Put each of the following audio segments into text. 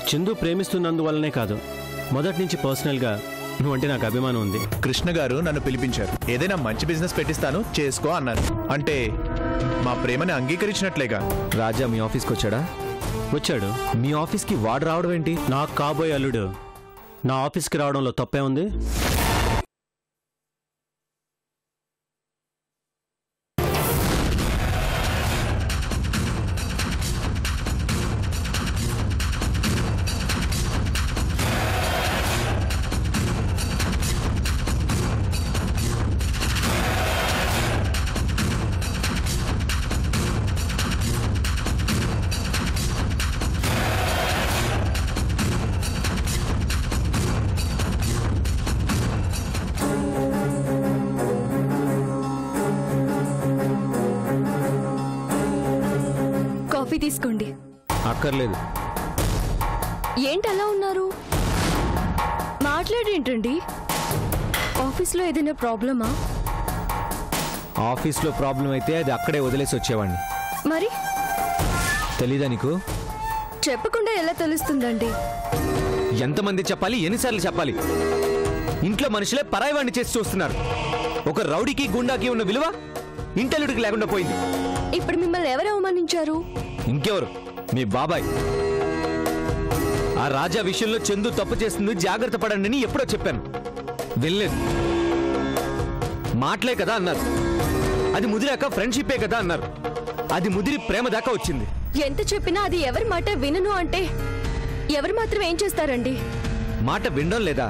చందు ప్రేమిస్తున్నందువల్లనే కాదు, మొదటి నుంచి పర్సనల్గా నువ్వంటే నాకు అభిమానం ఉంది. కృష్ణ గారు నన్ను పిలిపించారు. ఏదైనా మంచి బిజినెస్ పెట్టిస్తాను, చేసుకో అన్నారు. అంటే మా ప్రేమని అంగీకరించినట్లేగా. రాజా మీ ఆఫీస్కి వచ్చాడా? వచ్చాడు. మీ ఆఫీస్కి వాడు రావడం ఏంటి? నాకు కాబోయే అల్లుడు నా ఆఫీస్కి రావడంలో తప్పే ఉంది? కాఫీ తీసుకోండి. అక్కర్లేదు. ఏంటి అలా ఉన్నారు? మాట్లాడేంటండి? ఆఫీస్లో ఏదైనా ప్రాబ్లమా? ఆఫీస్లో ప్రాబ్లం అయితే అది అక్కడే వదిలేసి వచ్చేవాడిని. మరి తెలీదా నీకు? చెప్పకుండా ఎలా తెలుస్తుందండి? ఎంతమంది చెప్పాలి, ఎన్నిసార్లు చెప్పాలి? ఇంట్లో మనుషులే పరాయివాడిని చేసి చూస్తున్నారు. ఒక రౌడీకి గుండాకి ఉన్న విలువ ఇంటెల్లుడికి లేకుండా పోయింది. ఇప్పుడు మిమ్మల్ని ఎవరు అవమానించారు? ఇంకెవరు? మీ బాబాయ్. ఆ రాజా విషయంలో చందు తప్పు చేస్తుంది, జాగ్రత్త పడండి అని ఎప్పుడో చెప్పాను, వెళ్ళలేదు. మాటలే కదా అన్నారు, అది ముదిరాక ఫ్రెండ్షిప్పే కదా అన్నారు, అది ముదిరి ప్రేమ దాకా వచ్చింది. ఎంత చెప్పినా అది ఎవరి మాట వినను అంటే ఎవరు మాత్రం ఏం చేస్తారండి? మాట వినడం లేదా?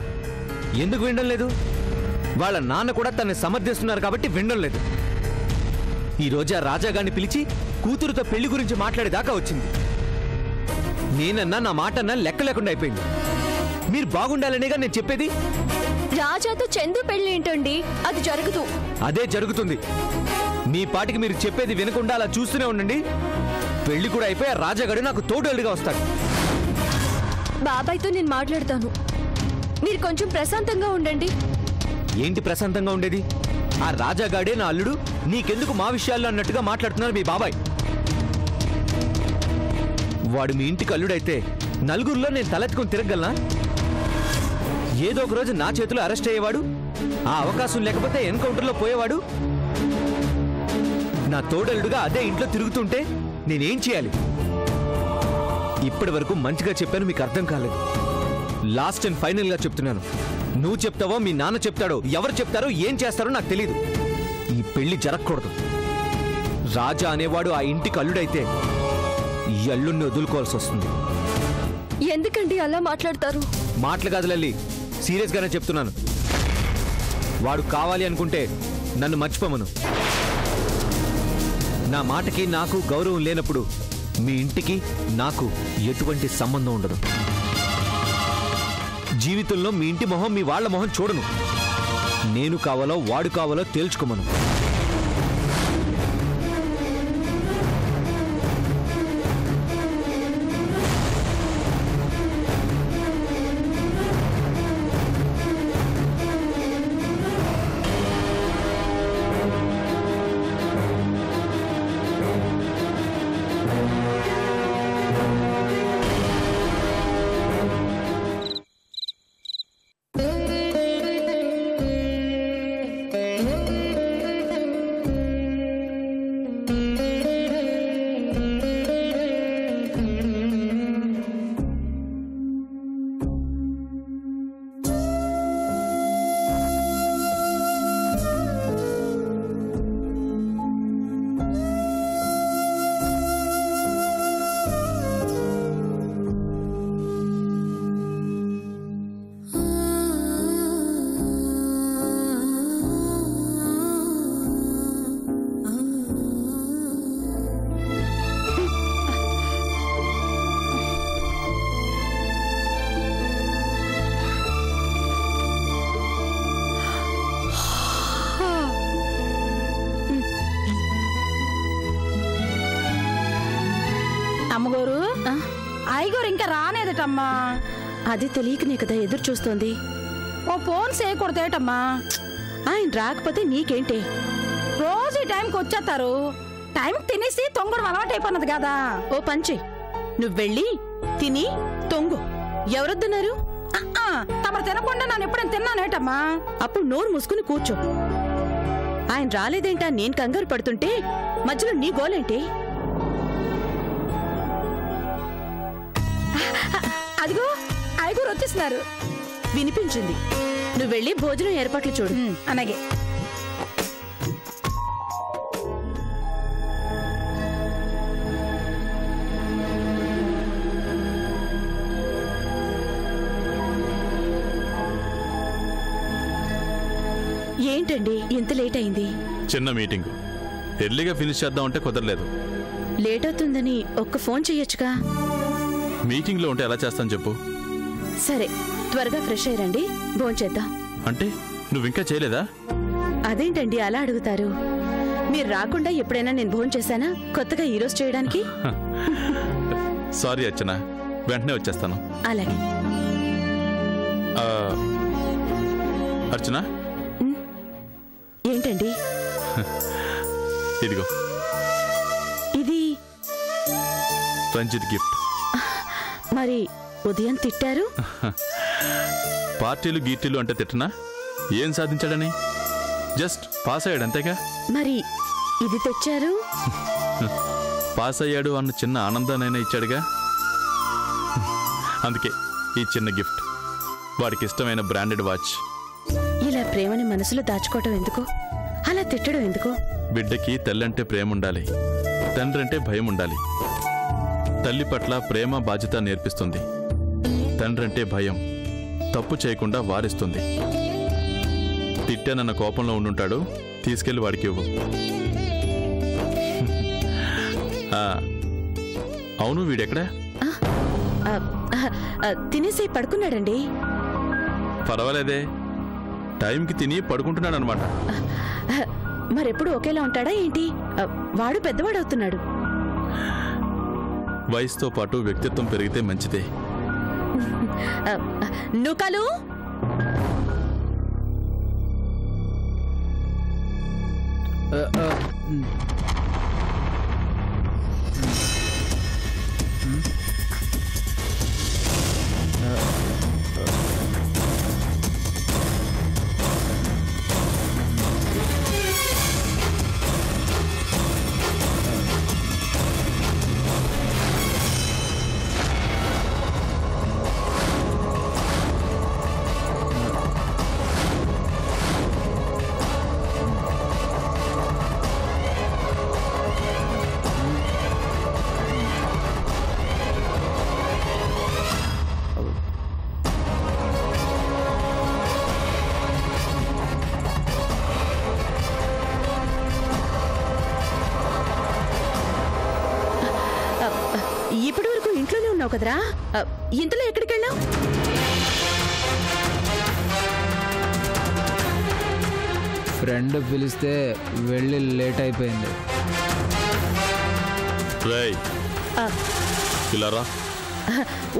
ఎందుకు వినడం లేదు? వాళ్ళ నాన్న కూడా తనని సమర్థిస్తున్నారు కాబట్టి వినడం లేదు. ఈ రోజు ఆ రాజాగాన్ని పిలిచి కూతురుతో పెళ్లి గురించి మాట్లాడేదాకా వచ్చింది. నేనన్నా నా మాటన్నా లెక్క లేకుండా అయిపోయింది. మీరు బాగుండాలనేగా నేను చెప్పేది. రాజాతో చందు పెళ్లి ఏంటండి? అది జరగదు. అదే జరుగుతుంది. మీ పాటికి మీరు చెప్పేది వినకుండా అలా చూస్తూనే ఉండండి. పెళ్లి కూడా అయిపోయి ఆ రాజాగాడు నాకు తోడేళ్ళుగా వస్తాడు. బాబాయ్తో నేను మాట్లాడతాను, మీరు కొంచెం ప్రశాంతంగా ఉండండి. ఏంటి ప్రశాంతంగా ఉండేది? ఆ రాజాగాడే నా అల్లుడు, నీకెందుకు మా విషయాల్లో అన్నట్టుగా మాట్లాడుతున్నారు మీ బాబాయ్. వాడు మీ ఇంటికి అల్లుడైతే నలుగురిలో నేను తలెత్తుకొని తిరగలనా? ఏదో ఒక రోజు నా చేతిలో అరెస్ట్ అయ్యేవాడు, ఆ అవకాశం లేకపోతే ఎన్కౌంటర్లో పోయేవాడు. నా తోడల్లుడుగా అదే ఇంట్లో తిరుగుతుంటే నేనేం చేయాలి? ఇప్పటి వరకు మంచిగా చెప్పాను, మీకు అర్థం కాలేదు. లాస్ట్ అండ్ ఫైనల్ గా చెప్తున్నాను, నువ్వు చెప్తావో మీ నాన్న చెప్తాడో ఎవరు చెప్తారో ఏం చేస్తారో నాకు తెలీదు. ఈ పెళ్లి జరగకూడదు. రాజా అనేవాడు ఆ ఇంటికి అల్లుడైతే ఈ అల్లుడిని వదులుకోవాల్సి వస్తుంది. ఎందుకండి అలా మాట్లాడతారు? మాటలు కాదు లల్లి, సీరియస్ గానే చెప్తున్నాను. వాడు కావాలి అనుకుంటే నన్ను మర్చిపోమను. నా మాటకి నాకు గౌరవం లేనప్పుడు మీ ఇంటికి నాకు ఎటువంటి సంబంధం ఉండదు. జీవితంలో మీ ఇంటి మొహం మీ వాళ్ల మొహం చూడను. నేను కావాలో వాడు కావాలో తేల్చుకోమను. అమ్మగోరు, అయ్యగోరు ఇంకా రానేదటమ్మా. అది తెలియకనే కదా ఎదురు చూస్తోంది. ఓ ఫోన్ చేయకూడదేటమ్మా. ఆయన రాకపోతే నీకేంటి? రోజు ఈ టైంకి వచ్చేస్తారు. టైంకి తినేసి తొంగడం అలవాటైపోయినది కదా. ఓ పంచి, నువ్వెళ్ళి తిని తొంగు ఎవరొద్దన్నారు? తమరు తినకుండా నన్ను ఎప్పుడైనా తిన్నానేటమ్మా? అప్పుడు నోరు మూసుకుని కూర్చో. ఆయన రాలేదేంటా నేను కంగారు పడుతుంటే మధ్యలో నీ గోలేంటి? అదిగో ఐగురు వచ్చేస్తున్నారు. వినిపించింది. నువ్వు వెళ్ళి భోజనం ఏర్పాట్లు చూడు. అలాగే. ఏంటండి ఇంత లేట్ అయింది? చిన్న మీటింగ్ ఎర్లీగా ఫినిష్ చేద్దాం అంటే కుదరలేదు. లేట్ అవుతుందని ఒక్క ఫోన్ చెయ్యొచ్చుగా. మీటింగ్లో ఉంటే ఎలా చేస్తాను చెప్పు. సరే త్వరగా ఫ్రెష్ అయ్యండి, భోంచేద్దాం. అంటే నువ్వు ఇంకా చేయలేదా? అదేంటండి అలా అడుగుతారు? మీరు రాకుండా ఎప్పుడైనా నేను భోంచేశానా కొత్తగా ఈరోజు చేయడానికి? సారీ అర్చన, వెంటనే వచ్చేస్తాను. అలాగే. అర్చన ఏంటండి ఇదిగో ఇది? రంజిత్ గిఫ్ట్. మరి ఉదయం తిట్టారు. పార్టీలు గీర్టీలు అంటే తిట్టనా? ఏం సాధించాడని? జస్ట్ పాస్ అయ్యాడు అంతేగా. మరి ఇది తెచ్చారు? పాస్ అయ్యాడు అన్న చిన్న ఆనందానైనా ఇచ్చాడుగా. అందుకే ఈ చిన్న గిఫ్ట్. వాడికి ఇష్టమైన బ్రాండెడ్ వాచ్. ఇలా ప్రేమని మనసులో దాచుకోవటం ఎందుకు? అలా తిట్టడం ఎందుకు? బిడ్డకి తల్లంటే ప్రేమ ఉండాలి, తండ్రి అంటే భయం ఉండాలి. తల్లి పట్ల ప్రేమ బాధ్యత నేర్పిస్తుంది. తండ్రి అంటే భయం, తప్పు చేయకుండా వారిస్తుంది. తిట్టానన్న కోపంలో ఉండుంటాడు, తీసుకెళ్లి వాడికి ఇవ్వు. అవును, వీడెక్కడా? తినేసి పడుకున్నాడండి. పర్వాలేదే, టైంకి తిని పడుకుంటున్నాడు అనమాట. మరెప్పుడు ఒకేలా ఉంటాడా ఏంటి? వాడు పెద్దవాడవుతున్నాడు. వయసుతో పాటు వ్యక్తిత్వం పెరిగితే మంచిదే. నూకలు ఇప్పటి వరకు ఇంట్లోనే ఉన్నావు కదరా, ఇంతలో ఎక్కడికి వెళ్ళావు? ఫ్రెండ్ పిలిస్తే వెళ్ళి లేట్ అయిపోయింది.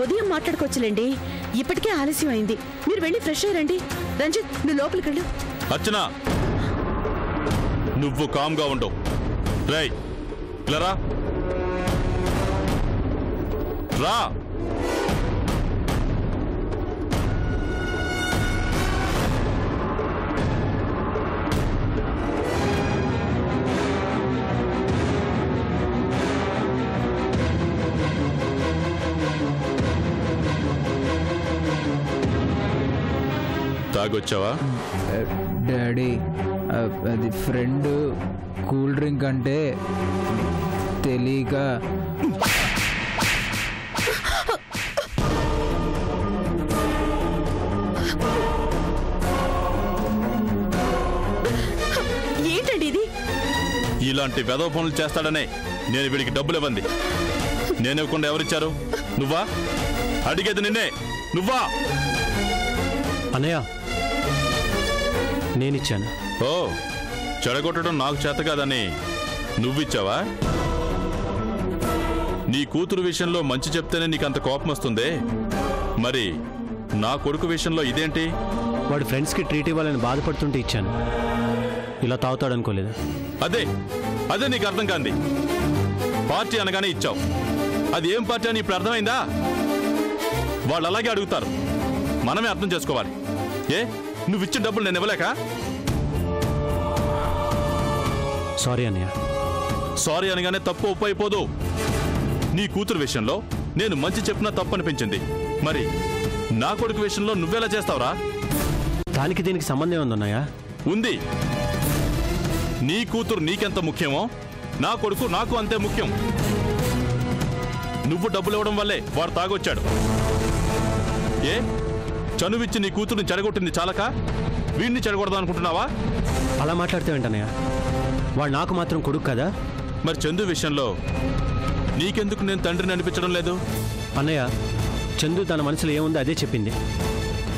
ఉదయం మాట్లాడుకోవచ్చులేండి, ఇప్పటికే ఆలస్యం అయింది. మీరు వెళ్ళి ఫ్రెష్ అయ్యారండి. రంజిత్, నువ్వు లోపలికి వెళ్ళు. అర్చన, నువ్వు కామ్గా ఉండవు. రై పిల్లరా, రా. తాగొచ్చావా? డాడీ, అది ఫ్రెండ్ కూల్ డ్రింక్ అంటే తెలియక. ఏంటండి ఇది? ఇలాంటి వెధవ పనులు చేస్తాడనే నేను వీడికి డబ్బులు ఇవ్వండి. నేను ఇవ్వకుండా ఎవరిచ్చారు? నువ్వా? అడిగేది నిన్నే. నువ్వా? అన్నయ్య, నేనిచ్చాను. ఓ, చెడగొట్టడం నాకు చేత కాదని నువ్విచ్చావా? నీ కూతురు విషయంలో మంచి చెప్తేనే నీకంత కోపం వస్తుందే, మరి నా కొడుకు విషయంలో ఇదేంటి? వాడి ఫ్రెండ్స్కి ట్రీట్ ఇవ్వాలని బాధపడుతుంటే ఇచ్చాను. ఇలా తాగుతాడనుకోలేదు. అదే నీకు అర్థం కాంది. పార్టీ అనగానే ఇచ్చావు. అది ఏం పార్టీ అని ఇప్పుడు అర్థమైందా? వాళ్ళు అలాగే అడుగుతారు. మనమే అర్థం చేసుకోవాలి. ఏ నువ్వు ఇచ్చిన డబ్బులు నేను ఇవ్వలేక? సారీ అన్నయ్య. సారీ అనగానే తప్పు ఒప్పు అయిపోదు. నీ కూతురు విషయంలో నేను మంచి చెప్పినా తప్పు అనిపించింది. మరి నా కొడుకు విషయంలో నువ్వెలా చేస్తావురా? దానికి దీనికి సంబంధం ఉందన్నయ్య? ఉంది. నీ కూతురు నీకెంత ముఖ్యమో నా కొడుకు నాకు అంతే ముఖ్యం. నువ్వు డబ్బులు ఇవ్వడం వల్లే వాడు తాగొచ్చాడు. ఏ చనువిచ్చి నీ కూతురుని చెడగొట్టింది చాలక వీడిని చెడగొడదాం అనుకుంటున్నావా? అలా మాట్లాడితే ఏంటన్నయ్య? వాడు నాకు మాత్రం కొడుకు కదా. మరి చందు విషయంలో నీకెందుకు నేను తండ్రిని అనిపించడం లేదు? అన్నయ్య, చందు తన మనసులో ఏముందో అదే చెప్పింది.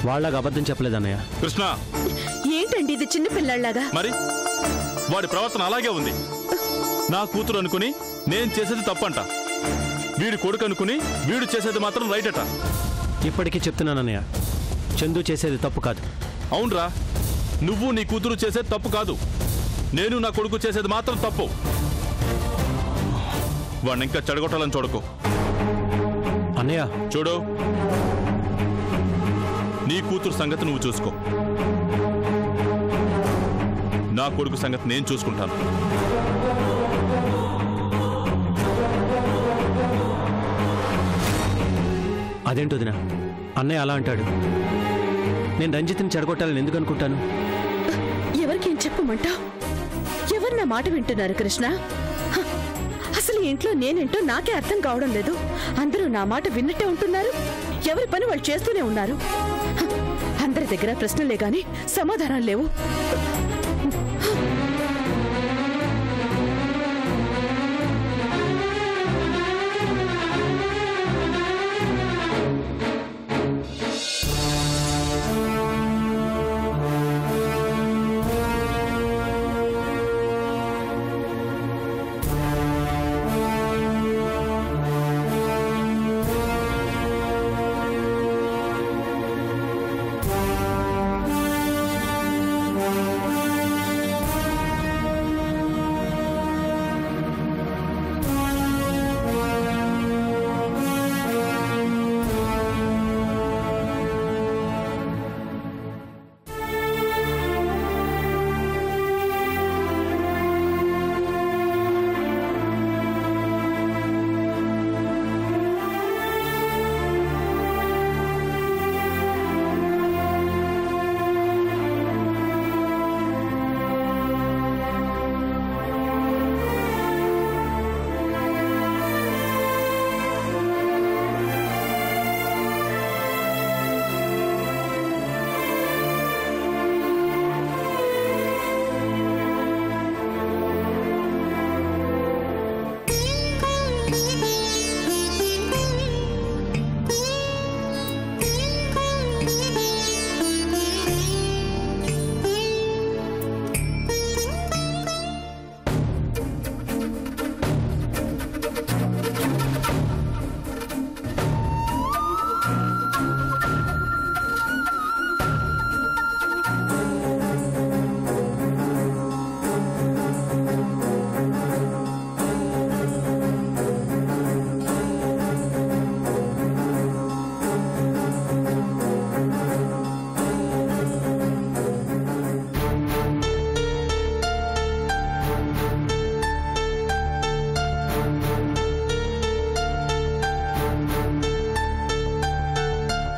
వాళ్ళగా అబద్ధం చెప్పలేదు అన్నయ్య. కృష్ణ, ఏంటండి ఇది చిన్న పిల్లల్లాగా? మరి వాడి ప్రవర్తన అలాగే ఉంది. నా కూతురు అనుకుని నేను చేసేది తప్పంట, వీడి కొడుకు అనుకుని వీడు చేసేది మాత్రం రైట్ అట. ఇప్పటికీ చెప్తున్నానన్నయ్య, చందు చేసేది తప్పు కాదు. అవునరా, నువ్వు నీ కూతురు చేసేది తప్పు కాదు. నేను నా కొడుకు చేసేది మాత్రం తప్పు. వాడిని ఇంకా చెడగొట్టాలని చూడకు. అన్నయ్య చూడు, నీ కూతురు సంగతి నువ్వు చూసుకో, నా కొడుకు సంగతి నేను చూసుకుంటాను. అదేంటో దినా, అన్నయ్య అలా అంటాడు. నేను రంజిత్ని చెడగొట్టాలని ఎందుకు అనుకుంటాను? ఎవరికేం చెప్పమంటావు? ఎవరు నా మాట వింటున్నారు కృష్ణ? హ, అసలు ఇంట్లో నేనేంటో నాకే అర్థం కావడం లేదు. అందరూ నా మాట విన్నట్టే ఉంటున్నారు, ఎవరి పని వాళ్ళు చేస్తూనే ఉన్నారు. హ, అందరి దగ్గర ప్రశ్నలే గాని సమాధానాలు లేవు.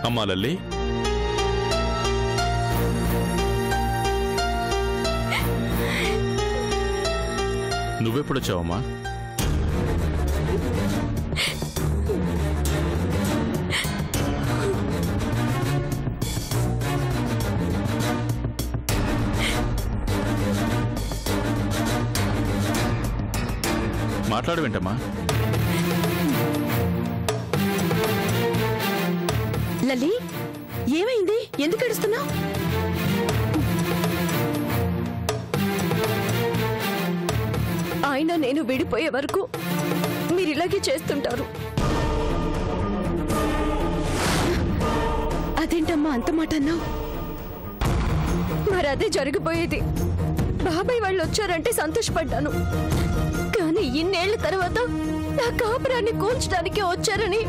అమ్మా లల్లి, నువ్వెప్పుడొచ్చావమ్మా? మాట్లాడవేంటమ్మా? లలి, ఏమైంది? ఎందుకు ఏడుస్తున్నావు? ఆయన నేను విడిపోయే వరకు మీరు ఇలాగే చేస్తుంటారు. అదేంటమ్మా అంత మాట అన్నావు? మరి అదే జరిగిపోయేది. బాబాయ్ వాళ్ళు వచ్చారంటే సంతోషపడ్డాను, కానీ ఇన్నేళ్ల తర్వాత నా కాపురాన్ని కూల్చడానికి వచ్చారని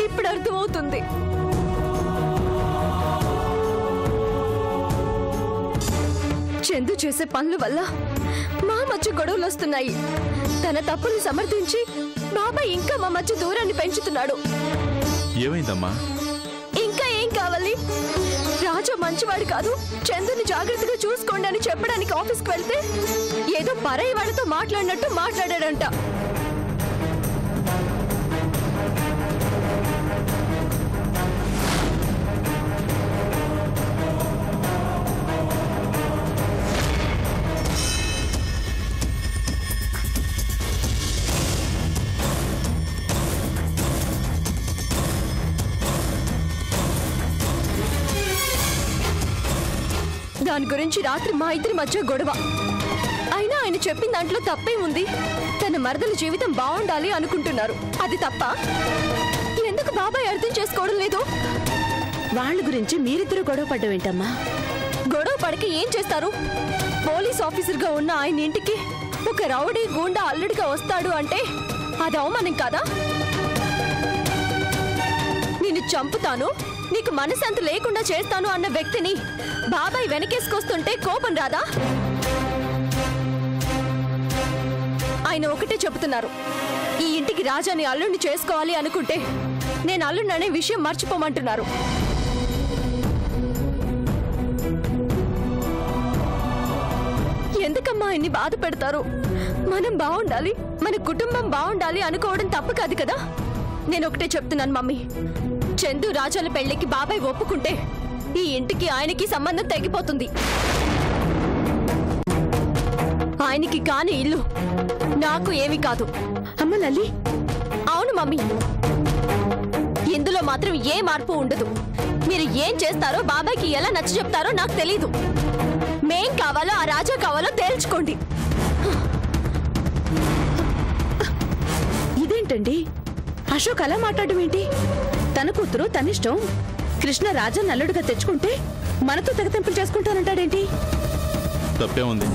ఇప్పుడు అర్థమవుతుంది. చందు చేసే పనుల వల్ల మా మధ్య గొడవలు వస్తున్నాయి. తన తప్పుని సమర్థించి బాబాయ్ ఇంకా మా మధ్య దూరాన్ని పెంచుతున్నాడు. ఏమైందమ్మా? ఇంకా ఏం కావాలి? రాజు మంచివాడు కాదు, చందుని జాగ్రత్తగా చూసుకోండి అని చెప్పడానికి ఆఫీస్కి వెళ్తే ఏదో పరాయి వాడితో మాట్లాడినట్టు మాట్లాడాడంట. దాని గురించి రాత్రి మా ఇద్దరి మధ్య గొడవ. అయినా ఆయన చెప్పిన దాంట్లో తప్పే ఉంది. తన మరదల జీవితం బాగుండాలి అనుకుంటున్నారు, అది తప్ప? ఎందుకు బాబాయ్ అర్థం చేసుకోవడం లేదు? వాళ్ళ గురించి మీరిద్దరూ గొడవ పడ్డవేంటమ్మా? గొడవ పడక ఏం చేస్తారు? పోలీస్ ఆఫీసర్గా ఉన్న ఆయన ఇంటికి ఒక రౌడీ గూండా అల్లుడిగా వస్తాడు అంటే అది అవమానం కాదా? నిన్ను చంపుతాను, నీకు మనశ్శాంతి లేకుండా చేస్తాను అన్న వ్యక్తిని బాబాయ్ వెనకేసుకొస్తుంటే కోపం రాదా? ఆయన ఒకటే చెబుతున్నారు, ఈ ఇంటికి రాజాని అల్లుడిని చేసుకోవాలి అనుకుంటే నేను అల్లుడిని అనే విషయం మర్చిపోమంటున్నారు. ఎందుకమ్మా ఆయన్ని బాధ పెడతారు? మనం బాగుండాలి, మన కుటుంబం బాగుండాలి అనుకోవడం తప్పు కాదు కదా. నేను ఒకటే చెప్తున్నాను మమ్మీ, చందు రాజాల పెళ్లికి బాబాయ్ ఒప్పుకుంటే ఈ ఇంటికి ఆయనకి సంబంధం తెగిపోతుంది. ఆయనకి కాని ఇల్లు నాకు ఏమీ కాదు. అమ్మ లల్లి, అవును మమ్మీ, ఇందులో మాత్రం ఏ మార్పు ఉండదు. మీరు ఏం చేస్తారో బాబాయ్కి ఎలా నచ్చ చెప్తారో నాకు తెలీదు. మేం కావాలో ఆ రాజా కావాలో తేల్చుకోండి. ఇదేంటండి అశోక్ అలా మాట్లాడడం ఏంటి? తన కూతురు తనిష్టం, కృష్ణ రాజా నల్లుడిగా తెచ్చుకుంటే మనతో తెగతెంపులు చేసుకుంటానంటాడేంటి? తప్పే ఉంది.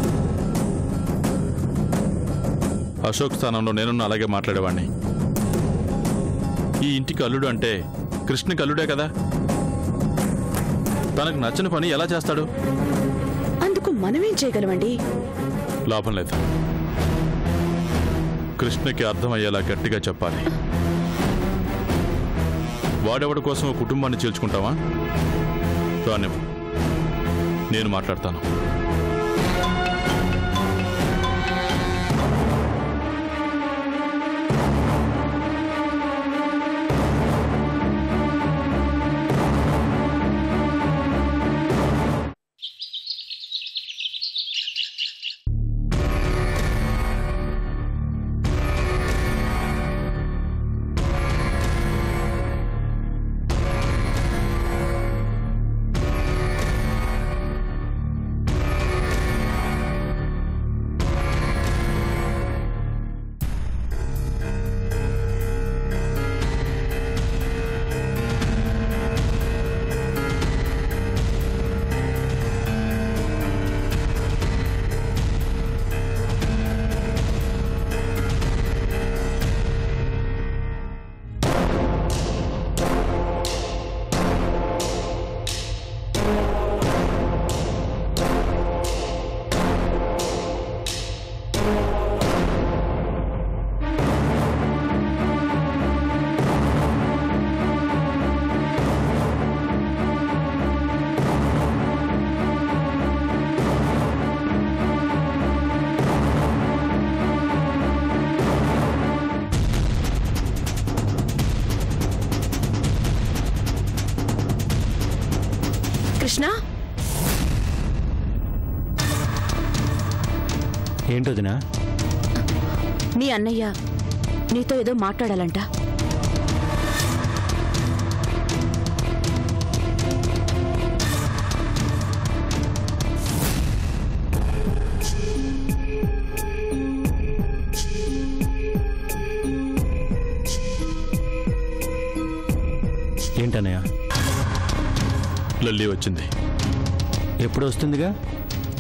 అశోక్ స్థానంలో నేనున్న అలాగే మాట్లాడేవాణ్ణి. ఈ ఇంటికి అల్లుడు అంటే కృష్ణకి అల్లుడే కదా. తనకు నచ్చని పని ఎలా చేస్తాడు? అందుకు మనమేం చేయగలమండి? లాభం లేదు. కృష్ణకి అర్థమయ్యేలా గట్టిగా చెప్పాలి. వాడెవడి కోసం కుటుంబాన్ని చేర్చుకుంటావా? రానివ్వు, నేను మాట్లాడతాను. కృష్ణ, ఏంటోదినా? మీ అన్నయ్య నీతో ఏదో మాట్లాడాలంట. ఏంటన్నయ్య? లల్లి వచ్చింది. ఎప్పుడు వస్తుందిగా?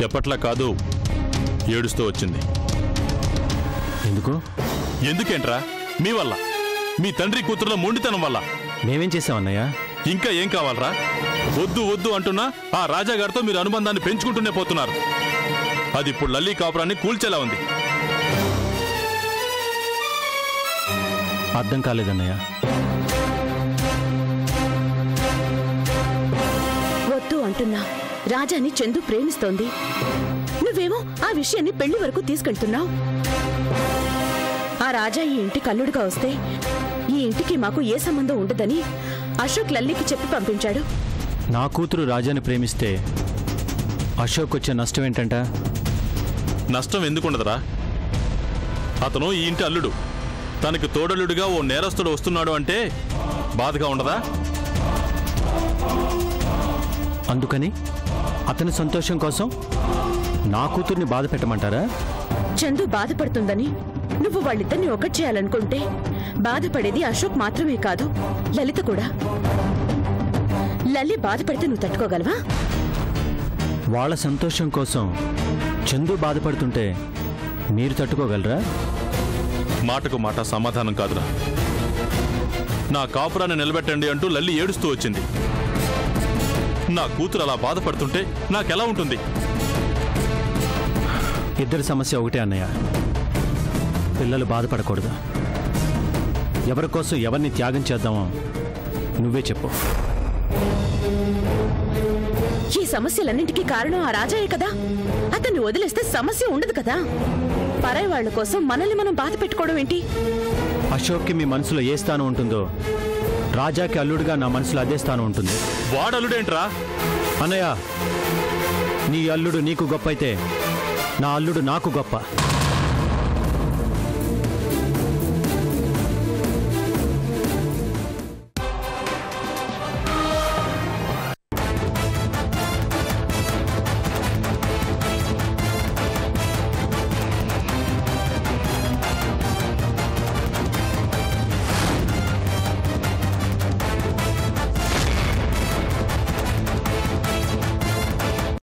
ఎప్పట్లా కాదు, ఏడుస్తూ వచ్చింది. ఎందుకు? ఎందుకేంట్రా? మీ వల్ల, మీ తండ్రి కూతురుల మొండితనం వల్ల. మేమేం చేసామన్నయ్య? ఇంకా ఏం కావాలరా? వద్దు వద్దు అంటున్నా ఆ రాజాగారితో మీరు అనుబంధాన్ని పెంచుకుంటూనే పోతున్నారు. అది ఇప్పుడు లల్లి కాపురాన్ని కూల్చేలా ఉంది. అర్థం కాలేదన్నయ్య. వద్దు అంటున్నా. రాజాని చందు ప్రేమిస్తోంది. నువ్వేమో ఆ విషయాన్ని పెళ్లి వరకు తీసుకెళ్తున్నావు. ఆ రాజా ఈ ఇంటికి అల్లుడుగా వస్తే ఈ ఇంటికి మాకు ఏ సంబంధం ఉండదని అశోక్ లల్లికి చెప్పి పంపించాడు. నా కూతురు రాజాని ప్రేమిస్తే అశోక్ వచ్చే నష్టం ఏంటంట? నష్టం ఎందుకుండదురా? అతను ఈ ఇంటి అల్లుడు. తనకి తోడల్లుడిగా ఓ నేరస్తుడు వస్తున్నాడు అంటే బాధగా ఉండదా? అందుకని అతని సంతోషం కోసం నా కూతుర్ని బాధ పెట్టమంటారా? చందు బాధపడుతుందని నువ్వు వాళ్ళిద్దరిని ఒకటి చేయాలనుకుంటే బాధపడేది అశోక్ మాత్రమే కాదు, లలిత కూడా. లల్లి బాధపడితే నువ్వు తట్టుకోగలవా? వాళ్ళ సంతోషం కోసం చందు బాధపడుతుంటే మీరు తట్టుకోగలరా? మాటకు మాట సమాధానం కాదురా. నా కాపురాన్ని నిలబెట్టండి అంటూ లల్లి ఏడుస్తూ వచ్చింది. నా కూతురు అలా బాధపడుతుంటే నాకెలా ఉంటుంది? ఇద్దరి సమస్య ఒకటే అన్నయ్య. పిల్లలు బాధపడకూడదు. ఎవరి కోసం ఎవరిని త్యాగం చేద్దామో నువ్వే చెప్పు. ఈ సమస్యలన్నింటికీ కారణం ఆ రాజాయే కదా. అతన్ని వదిలేస్తే సమస్య ఉండదు కదా. పరాయి వాళ్ళ కోసం మనల్ని మనం బాధ పెట్టుకోవడం ఏంటి? అశోక్కి మీ మనసులో ఏ స్థానం ఉంటుందో రాజాకి అల్లుడుగా నా మనసులో అదే స్థానం ఉంటుంది. వాడల్లుడేంట్రా? అన్నయ్య, నీ అల్లుడు నీకు గొప్ప అయితే నా అల్లుడు నాకు గొప్ప.